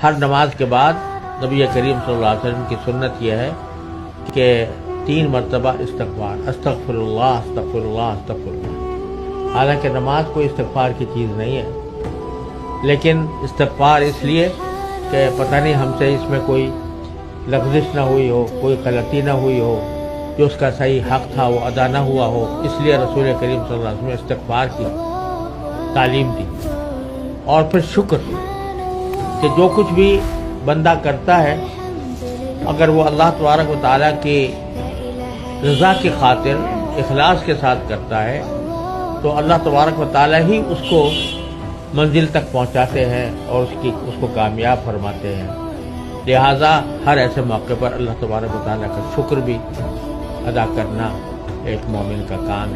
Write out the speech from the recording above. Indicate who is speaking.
Speaker 1: ہر نماز کے بعد نبی کریم صلی اللہ علیہ وسلم کی سنت یہ ہے کہ 3 مرتبہ استغفار، استغفر اللہ استغفر اللہ استغفر اللہ۔ حالانکہ نماز کوئی استغفار کی چیز نہیں ہے، لیکن استغفار اس لیے کہ پتہ نہیں ہم سے اس میں کوئی لغزش نہ ہوئی ہو، کوئی غلطی نہ ہوئی ہو، جو اس کا صحیح حق تھا وہ ادا نہ ہوا ہو، اس لیے رسول کریم صلی اللہ علیہ وسلم نے استغفار کی تعلیم دی۔ اور پھر شکر کہ جو کچھ بھی بندہ کرتا ہے اگر وہ اللہ تبارک و تعالیٰ کی رضا کی خاطر اخلاص کے ساتھ کرتا ہے تو اللہ تبارک و تعالیٰ ہی اس کو منزل تک پہنچاتے ہیں اور اس کو کامیاب فرماتے ہیں۔ لہٰذا ہر ایسے موقع پر اللہ تبارک و تعالیٰ کا شکر بھی ادا کرنا ایک مومن کا کام ہے۔